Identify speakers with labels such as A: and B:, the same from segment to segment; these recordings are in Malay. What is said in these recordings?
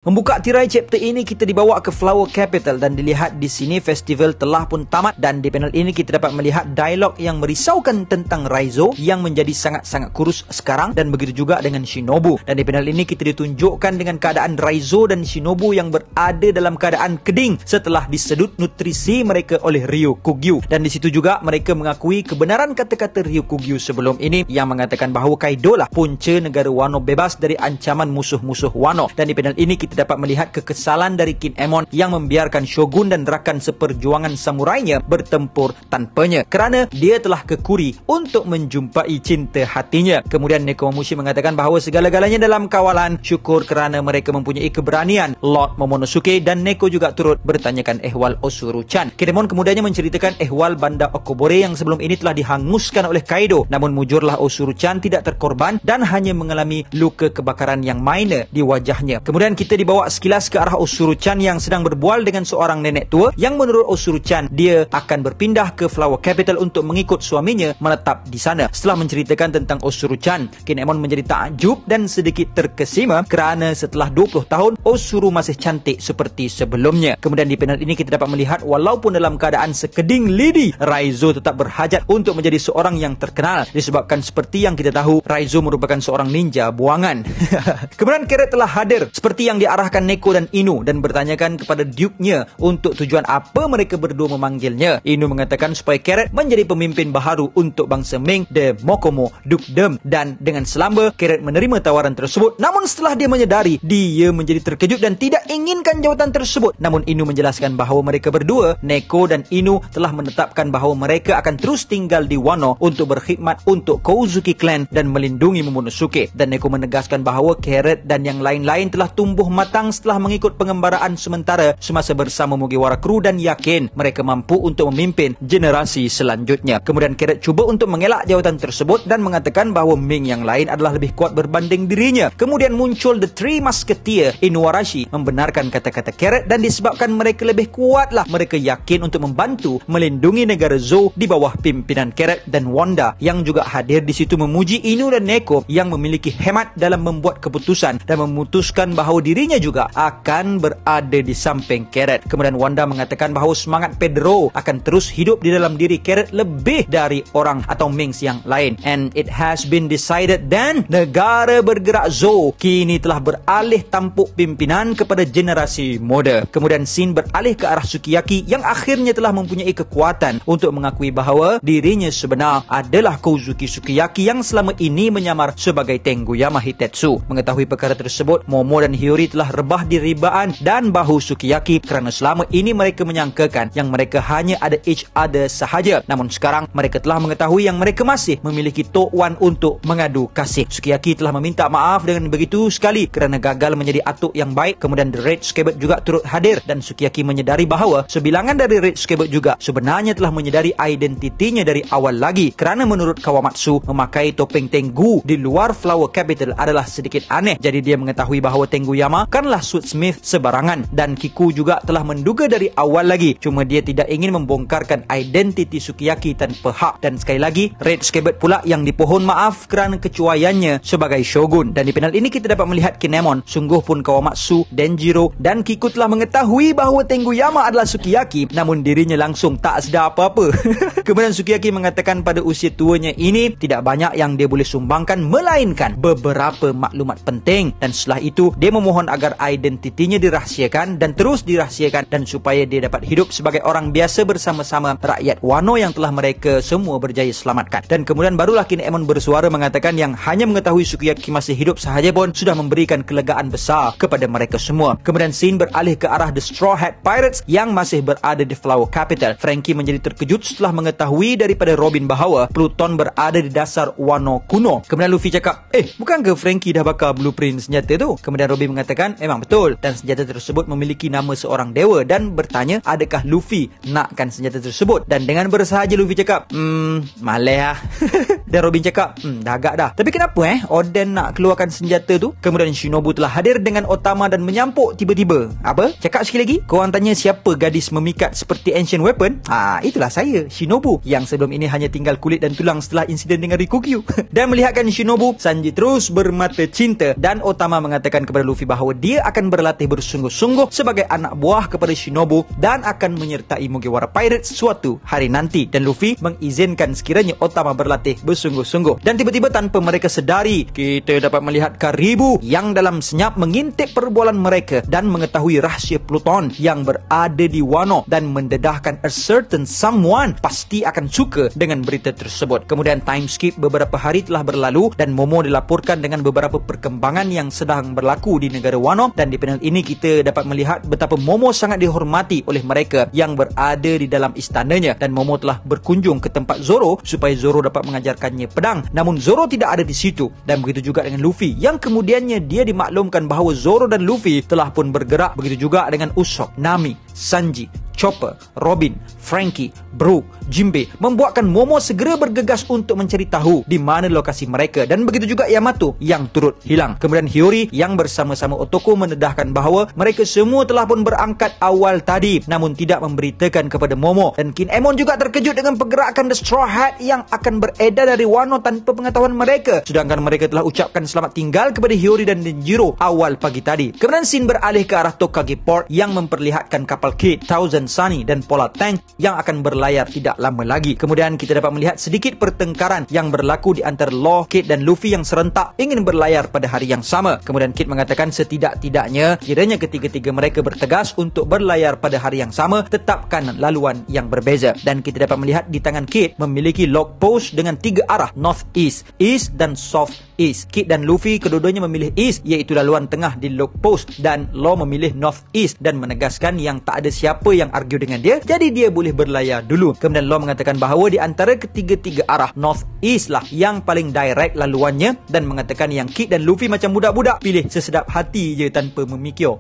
A: Membuka tirai chapter ini, kita dibawa ke Flower Capital dan dilihat di sini festival telah pun tamat, dan di panel ini kita dapat melihat dialog yang merisaukan tentang Raizo yang menjadi sangat-sangat kurus sekarang, dan begitu juga dengan Shinobu. Dan di panel ini kita ditunjukkan dengan keadaan Raizo dan Shinobu yang berada dalam keadaan keding setelah disedut nutrisi mereka oleh Ryukugyu. Dan di situ juga mereka mengakui kebenaran kata-kata Ryukugyu sebelum ini yang mengatakan bahawa Kaido lah punca negara Wano bebas dari ancaman musuh-musuh Wano. Dan di panel ini kita dapat melihat kekesalan dari Kinemon yang membiarkan Shogun dan rakan seperjuangan samurainya bertempur tanpanya kerana dia telah kekuri untuk menjumpai cinta hatinya. Kemudian Nekomamushi mengatakan bahawa segala-galanya dalam kawalan syukur kerana mereka mempunyai keberanian Lord Momonosuke, dan Neko juga turut bertanyakan ehwal Osuru-chan. Kinemon kemudiannya menceritakan ehwal bandar Okobore yang sebelum ini telah dihanguskan oleh Kaido, namun mujurlah Osuru-chan tidak terkorban dan hanya mengalami luka kebakaran yang minor di wajahnya. Kemudian kita dibawa sekilas ke arah Osuru-chan yang sedang berbual dengan seorang nenek tua yang menurut Osuru-chan dia akan berpindah ke Flower Capital untuk mengikut suaminya menetap di sana. Setelah menceritakan tentang Osuru-chan, Kinemon menjadi takjub dan sedikit terkesima kerana setelah 20 tahun Osuru masih cantik seperti sebelumnya. Kemudian di panel ini kita dapat melihat walaupun dalam keadaan sekeding lidi, Raizo tetap berhajat untuk menjadi seorang yang terkenal disebabkan seperti yang kita tahu Raizo merupakan seorang ninja buangan. Kemudian Carrot telah hadir seperti yang diarahkan Neko dan Inu dan bertanyakan kepada Duke-nya untuk tujuan apa mereka berdua memanggilnya. Inu mengatakan supaya Carrot menjadi pemimpin baharu untuk bangsa Ming, The Mokomo Dukedom, dan dengan selamba Carrot menerima tawaran tersebut. Namun setelah dia menyedari, dia menjadi terkejut dan tidak inginkan jawatan tersebut. Namun Inu menjelaskan bahawa mereka berdua, Neko dan Inu, telah menetapkan bahawa mereka akan terus tinggal di Wano untuk berkhidmat untuk Kozuki Clan dan melindungi Momonosuke. Dan Neko menegaskan bahawa Carrot dan yang lain-lain telah tumbuh matang setelah mengikut pengembaraan sementara semasa bersama Mugiwara Crew dan yakin mereka mampu untuk memimpin generasi selanjutnya. Kemudian Carrot cuba untuk mengelak jawatan tersebut dan mengatakan bahawa Ming yang lain adalah lebih kuat berbanding dirinya. Kemudian muncul The Three Musketeer Inuarashi membenarkan kata-kata Carrot, dan disebabkan mereka lebih kuatlah mereka yakin untuk membantu melindungi negara Zou di bawah pimpinan Carrot, dan Wanda yang juga hadir di situ memuji Inu dan Neko yang memiliki hemat dalam membuat keputusan dan memutuskan bahawa dirinya juga akan berada di samping Carrot. Kemudian Wanda mengatakan bahawa semangat Pedro akan terus hidup di dalam diri Carrot lebih dari orang atau Mings yang lain. And it has been decided, dan negara bergerak Zou kini telah beralih tampuk pimpinan kepada generasi muda. Kemudian scene beralih ke arah Sukiyaki yang akhirnya telah mempunyai kekuatan untuk mengakui bahawa dirinya sebenar adalah Kozuki Sukiyaki yang selama ini menyamar sebagai Tenguyama Hitetsu. Mengetahui perkara tersebut, Momo dan Hiyori telah rebah di ribaan dan bahu Sukiyaki kerana selama ini mereka menyangkakan yang mereka hanya ada each other sahaja. Namun sekarang mereka telah mengetahui yang mereka masih memiliki Tok Wan untuk mengadu kasih. Sukiyaki telah meminta maaf dengan begitu sekali kerana gagal menjadi atuk yang baik. Kemudian The Red Scabbard juga turut hadir, dan Sukiyaki menyedari bahawa sebilangan dari Red Scabbard juga sebenarnya telah menyedari identitinya dari awal lagi kerana menurut Kawamatsu memakai topeng Tengu di luar Flower Capital adalah sedikit aneh. Jadi dia mengetahui bahawa Tenguyama kanlah Swordsmith sebarangan, dan Kiku juga telah menduga dari awal lagi, cuma dia tidak ingin membongkarkan identiti Sukiyaki tanpa hak. Dan sekali lagi Red Scabbard pula yang dipohon maaf kerana kecuaiannya sebagai shogun. Dan di panel ini kita dapat melihat Kinemon sungguh pun Kawamatsu, Denjiro dan Kiku telah mengetahui bahawa Tenguyama adalah Sukiyaki, namun dirinya langsung tak sedar apa-apa. Kemudian Sukiyaki mengatakan pada usia tuanya ini tidak banyak yang dia boleh sumbangkan melainkan beberapa maklumat penting, dan setelah itu dia memohon agar identitinya dirahsiakan dan terus dirahsiakan, dan supaya dia dapat hidup sebagai orang biasa bersama-sama rakyat Wano yang telah mereka semua berjaya selamatkan. Dan kemudian barulah Kinemon bersuara mengatakan yang hanya mengetahui Sukiyaki masih hidup sahaja pun sudah memberikan kelegaan besar kepada mereka semua. Kemudian scene beralih ke arah The Straw Hat Pirates yang masih berada di Flower Capital. Frankie menjadi terkejut setelah mengetahui daripada Robin bahawa Pluton berada di dasar Wano kuno. Kemudian Luffy cakap, bukankah Frankie dah bakar blueprint senjata tu? Kemudian Robin mengatakan memang betul, dan senjata tersebut memiliki nama seorang dewa, dan bertanya adakah Luffy nakkan senjata tersebut. Dan dengan bersahaja Luffy cakap, maleh lah. Dan Robin cakap, dah agak dah. Tapi kenapa Oden nak keluarkan senjata tu? Kemudian Shinobu telah hadir dengan Otama dan menyampuk tiba-tiba. Apa? Cakap sekali lagi. Korang tanya siapa gadis memikat seperti ancient weapon? Itulah saya, Shinobu, yang sebelum ini hanya tinggal kulit dan tulang setelah insiden dengan Rikugyu. Dan melihatkan Shinobu, Sanji terus bermata cinta dan Otama mengatakan kepada Luffy bahawa dia akan berlatih bersungguh-sungguh sebagai anak buah kepada Shinobu dan akan menyertai Mugiwara Pirates suatu hari nanti. Dan Luffy mengizinkan sekiranya Otama berlatih bersungguh-sungguh. Dan tiba-tiba tanpa mereka sedari, kita dapat melihat Karibu yang dalam senyap mengintip perbualan mereka dan mengetahui rahsia Pluton yang berada di Wano dan mendedahkan a certain someone pasti akan suka dengan berita tersebut. Kemudian time skip beberapa hari telah berlalu dan Momo dilaporkan dengan beberapa perkembangan yang sedang berlaku di negara Wano. Dan di panel ini kita dapat melihat betapa Momo sangat dihormati oleh mereka yang berada di dalam istananya. Dan Momo telah berkunjung ke tempat Zoro supaya Zoro dapat mengajarkannya pedang. Namun Zoro tidak ada di situ. Dan begitu juga dengan Luffy yang kemudiannya dia dimaklumkan bahawa Zoro dan Luffy telah pun bergerak. Begitu juga dengan Usopp, Nami, Sanji, Chopper, Robin, Frankie, Brook, Jinbe membuatkan Momo segera bergegas untuk mencari tahu di mana lokasi mereka. Dan begitu juga Yamato yang turut hilang. Kemudian Hiyori yang bersama-sama Otoko mendedahkan bahawa mereka semua telah pun berangkat awal tadi namun tidak memberitakan kepada Momo. Dan Kinemon juga terkejut dengan pergerakan The Straw Hat yang akan beredar dari Wano tanpa pengetahuan mereka. Sedangkan mereka telah ucapkan selamat tinggal kepada Hiyori dan Denjiro awal pagi tadi. Kemudian scene beralih ke arah Tokage Port yang memperlihatkan kapal Kid, Thousand Sunny dan Polar Tank yang akan berlayar tidak lama lagi. Kemudian kita dapat melihat sedikit pertengkaran yang berlaku di antara Law, Kid dan Luffy yang serentak ingin berlayar pada hari yang sama. Kemudian Kid mengatakan setidak-tidaknya kiranya ketiga-tiga mereka bertegas untuk berlayar pada hari yang sama, tetapkan laluan yang berbeza. Dan kita dapat melihat di tangan Kid memiliki log post dengan 3 arah, North East, East dan South East. Kid dan Luffy kedua-duanya memilih East iaitu laluan tengah di log post dan Law memilih North East dan menegaskan yang tak ada siapa yang argue dengan dia, jadi dia boleh berlayar dulu. Kemudian Law mengatakan bahawa di antara ketiga-tiga arah North East lah yang paling direct laluannya dan mengatakan yang Kid dan Luffy macam budak-budak pilih sesedap hati je tanpa memikir.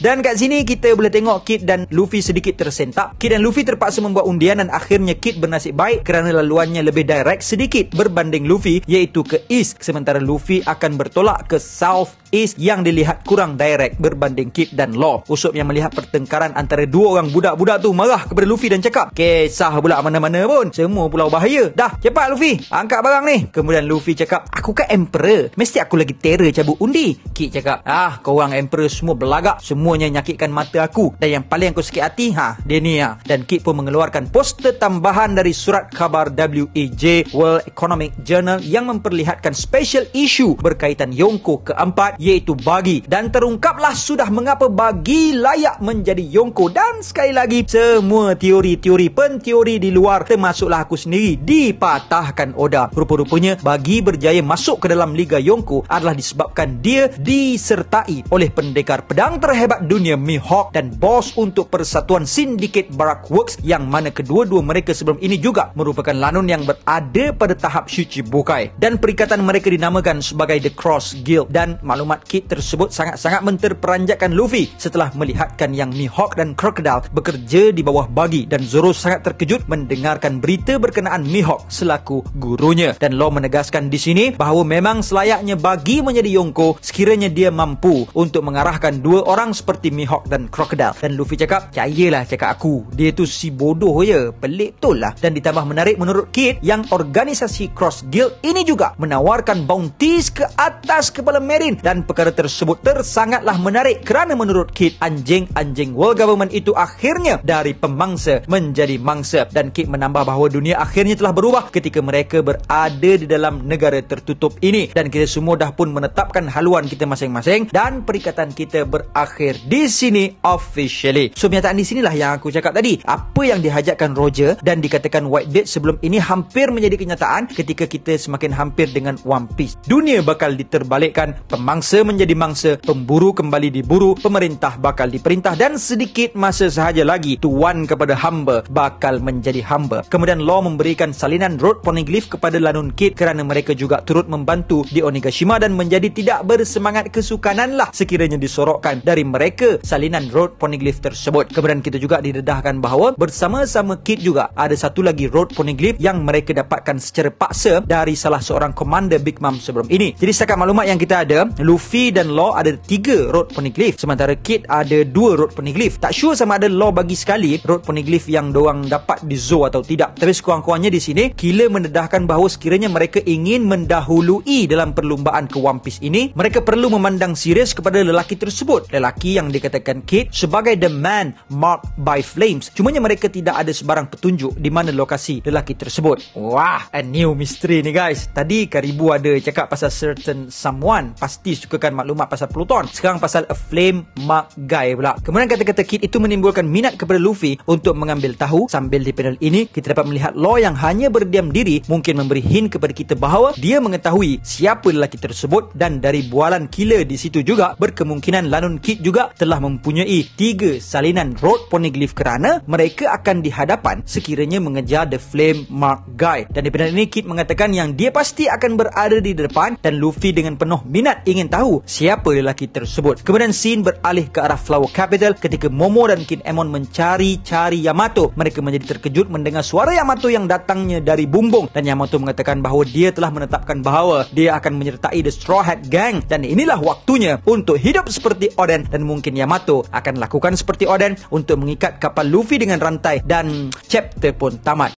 A: Dan kat sini kita boleh tengok Kid dan Luffy sedikit tersentak. Kid dan Luffy terpaksa membuat undian dan akhirnya Kid bernasib baik kerana laluannya lebih direct sedikit berbanding Luffy iaitu ke East, sementara Luffy akan bertolak ke South East yang dilihat kurang direct berbanding Kid dan Law. Usopp yang melihat pertengkaran antara dua orang budak-budak tu marah kepada Luffy dan cakap, kisah pula mana-mana pun, semua pulau bahaya. Dah, cepat Luffy, angkat barang ni. Kemudian Luffy cakap, aku kan Emperor, mesti aku lagi terror cabut undi. Kid cakap, korang Emperor semua belagak, semuanya nyakitkan mata aku. Dan yang paling aku sakit hati, dia ni. Dan Kid pun mengeluarkan poster tambahan dari surat khabar WEJ, World Economic Journal, yang memperlihatkan special issue berkaitan Yonko keempat iaitu Buggy. Dan terungkaplah sudah mengapa Buggy layak menjadi Yonko. Dan sekali lagi, semua teori-teori penteori di luar, termasuklah aku sendiri, dipatahkan Oda. Rupa-rupanya Buggy berjaya masuk ke dalam Liga Yonko adalah disebabkan dia disertai oleh pendekar pedang terhebat dunia Mihawk dan bos untuk persatuan Syndicate Barak Works, yang mana kedua-dua mereka sebelum ini juga merupakan lanun yang berada pada tahap Shichibukai. Dan perikatan mereka dinamakan sebagai The Cross Guild. Dan maklumat Kid tersebut sangat-sangat menterperanjatkan Luffy setelah melihatkan yang Mihawk dan Crocodile bekerja di bawah Buggy. Dan Zoro sangat terkejut mendengarkan berita berkenaan Mihawk selaku gurunya. Dan Law menegaskan di sini bahawa memang selayaknya Buggy menjadi Yonko sekiranya dia mampu untuk mengarahkan dua orang seperti Mihawk dan Crocodile. Dan Luffy cakap, cayalah cakap aku, dia tu si bodoh je, pelik betul lah. Dan ditambah menarik menurut Kid yang organisasi Cross Guild ini juga menawarkan bounties ke atas kepala Marine. Dan perkara tersebut tersangatlah menarik kerana menurut Kid, anjing-anjing world government itu akhirnya dari pemangsa menjadi mangsa. Dan Kid menambah bahawa dunia akhirnya telah berubah ketika mereka berada di dalam negara tertutup ini. Dan kita semua dah pun menetapkan haluan kita masing-masing dan perikatan kita berakhir di sini officially. So pernyataan di sinilah yang aku cakap tadi. Apa yang dihajatkan Roger dan dikatakan Whitebeard sebelum ini hampir menjadi kenyataan ketika kita semakin hampir dengan One Piece. Dunia bakal diterbalikkan, pemangsa menjadi mangsa, pemburu kembali diburu, pemerintah bakal diperintah dan sedikit masa sahaja lagi tuan kepada hamba bakal menjadi hamba. Kemudian Law memberikan salinan road poneglyph kepada Lanun Kid kerana mereka juga turut membantu di Onigashima dan menjadi tidak bersemangat kesukanan lah sekiranya disorokkan dari mereka salinan road poneglyph tersebut. Kemudian kita juga didedahkan bahawa bersama-sama Kid juga ada satu lagi road poneglyph yang mereka dapatkan secara paksa dari salah seorang komander Big Mom sebelum ini. Jadi setakat maklumat yang kita ada, Luffy dan Law ada 3 road poneglyph, sementara Kid ada 2 road poneglyph. Tak sure sama ada Law bagi sekali road poneglyph yang diorang dapat di Zou atau tidak. Tapi sekurang-kurangnya di sini Killer mendedahkan bahawa sekiranya mereka ingin mendahului dalam perlumbaan ke One Piece ini, mereka perlu memandang serius kepada lelaki tersebut. Lelaki yang dikatakan Kid sebagai the man marked by flames. Cumanya mereka tidak ada sebarang petunjuk di mana lokasi lelaki tersebut. Wah, a new mystery ni guys. Tadi Karibu ada cakap pasal certain someone, pasti sukakan maklumat pasal Pluton. Sekarang pasal a flame mark guy pula. Kemudian kata-kata Kid itu menimbulkan minat kepada Luffy untuk mengambil tahu. Sambil di panel ini kita dapat melihat Law yang hanya berdiam diri mungkin memberi hint kepada kita bahawa dia mengetahui siapa lelaki tersebut, dan dari bualan Killer di situ juga berkemungkinan Lanun Kid juga telah mempunyai 3 salinan road poneglyph kerana mereka akan dihadapan sekiranya mengejar the flame mark guy. Dan di panel ini Kid mengatakan yang dia pasti akan berada di depan dan Luffy dengan penuh minat ingin tahu siapa lelaki tersebut. Kemudian scene beralih ke arah Flower Capital ketika Momo dan King Emon mencari-cari Yamato. Mereka menjadi terkejut mendengar suara Yamato yang datangnya dari bumbung, dan Yamato mengatakan bahawa dia telah menetapkan bahawa dia akan menyertai The Straw Hat Gang dan inilah waktunya untuk hidup seperti Oden, dan mungkin Yamato akan lakukan seperti Oden untuk mengikat kapal Luffy dengan rantai, dan chapter pun tamat.